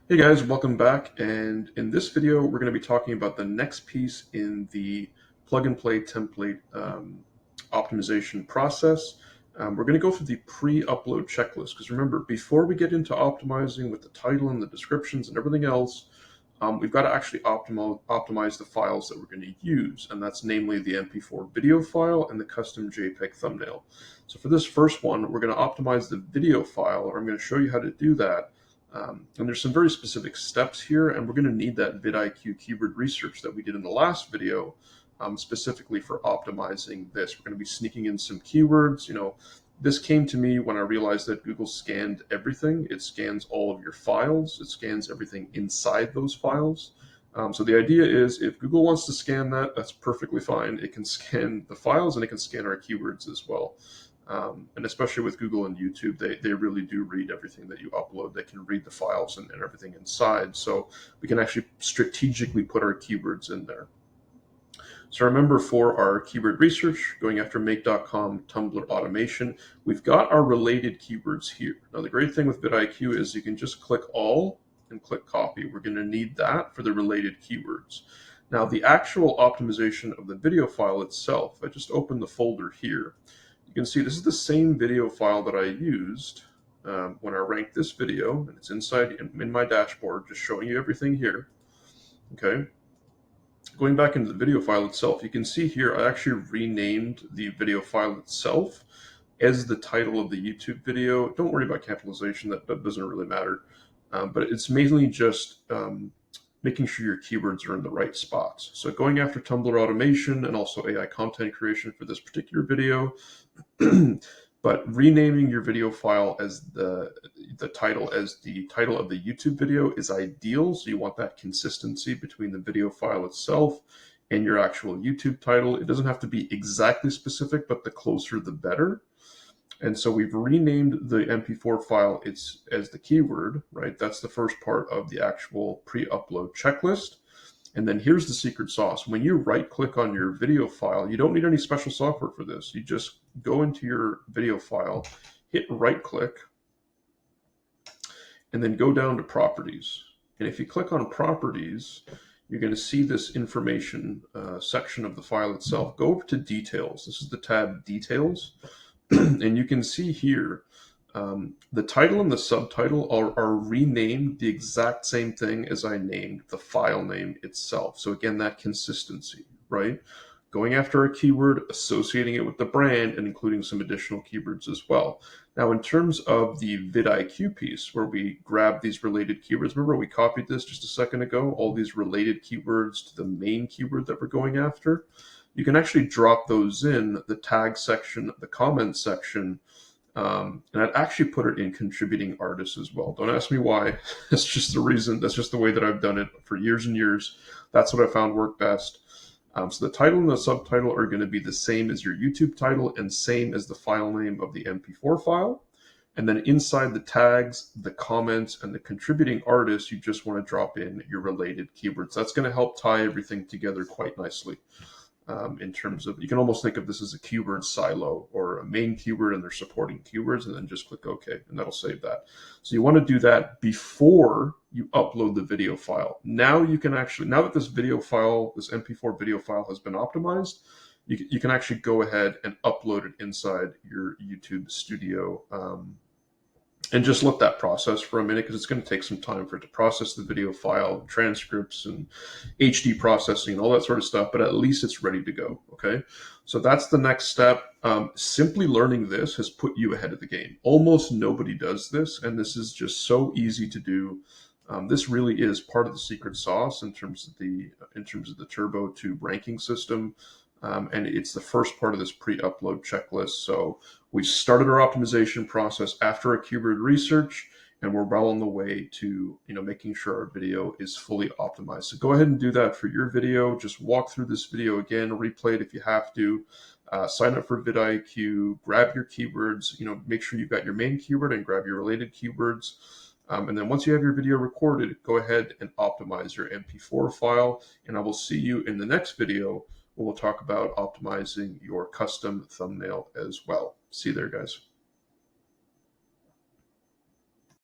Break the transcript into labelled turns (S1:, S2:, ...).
S1: Hey guys, welcome back. And in this video, we're going to be talking about the next piece in the plug and play template optimization process. We're going to go through the pre-upload checklist because remember, before we get into optimizing with the title and the descriptions and everything else, we've got to actually optimize the files that we're going to use, and that's namely the MP4 video file and the custom JPEG thumbnail. So for this first one, we're going to optimize the video file, or I'm going to show you how to do that. And there's some very specific steps here, and we're going to need that VidIQ keyword research that we did in the last video, specifically for optimizing this. We're going to be sneaking in some keywords. This came to me when I realized that Google scanned everything. It scans all of your files. It scans everything inside those files. So the idea is if Google wants to scan that, that's perfectly fine. It can scan the files and it can scan our keywords as well. And especially with Google and YouTube, they really do read everything that you upload. They can read the files and everything inside. So we can actually strategically put our keywords in there. So remember, for our keyword research, going after make.com, Tumblr automation, we've got our related keywords here. Now, the great thing with VidIQ is you can just click all and click copy. We're going to need that for the related keywords. Now, the actual optimization of the video file itself, I just opened the folder here. You can see this is the same video file that I used when I ranked this video, and it's inside in my dashboard, just showing you everything here. Okay. Going back into the video file itself, you can see here I actually renamed the video file itself as the title of the YouTube video. Don't worry about capitalization, that doesn't really matter. But it's mainly just making sure your keywords are in the right spots. So going after Tumblr automation and also AI content creation for this particular video, but renaming your video file as the title of the YouTube video is ideal. So you want that consistency between the video file itself and your actual YouTube title. It doesn't have to be exactly specific, but the closer the better. And so we've renamed the MP4 file as the keyword, right? That's the first part of the actual pre-upload checklist. And then here's the secret sauce. When you right click on your video file, you don't need any special software for this. You just go into your video file, hit right click, and then go down to properties. And if you click on properties, you're going to see this information section of the file itself. Go over to details. This is the tab details. And you can see here, the title and the subtitle are renamed the exact same thing as I named the file name itself. So again, that consistency, right? Going after a keyword, associating it with the brand, and including some additional keywords as well. Now, in terms of the VidIQ piece, where we grab these related keywords, remember we copied this just a second ago, all these related keywords to the main keyword that we're going after. You can actually drop those in the tag section, the comment section, and I'd actually put it in contributing artists as well. Don't ask me why. That's just the reason. That's just the way that I've done it for years and years. That's what I found worked best. So the title and the subtitle are going to be the same as your YouTube title and same as the file name of the MP4 file. And then inside the tags, the comments, and the contributing artists, you just want to drop in your related keywords. That's going to help tie everything together quite nicely. In terms of, you can almost think of this as a keyword silo or a main keyword and their supporting keywords, and then just click OK, and that'll save that. So you want to do that before you upload the video file. Now you can actually, now that this video file, this MP4 video file has been optimized, you can actually go ahead and upload it inside your YouTube studio. And just let that process for a minute, because it's going to take some time for it to process the video file, transcripts and HD processing and all that sort of stuff, but at least it's ready to go, okay? So that's the next step. Simply learning this has put you ahead of the game. Almost nobody does this, and this is just so easy to do. This really is part of the secret sauce in terms of the Turbo 2 ranking system. And it's the first part of this pre-upload checklist. So we started our optimization process after a keyword research, and we're well on the way to making sure our video is fully optimized. So go ahead and do that for your video. Just walk through this video again, replay it if you have to. Sign up for VidIQ, grab your keywords. Make sure you've got your main keyword and grab your related keywords. And then once you have your video recorded, go ahead and optimize your MP4 file. And I will see you in the next video. We'll talk about optimizing your custom thumbnail as well. See you there, guys.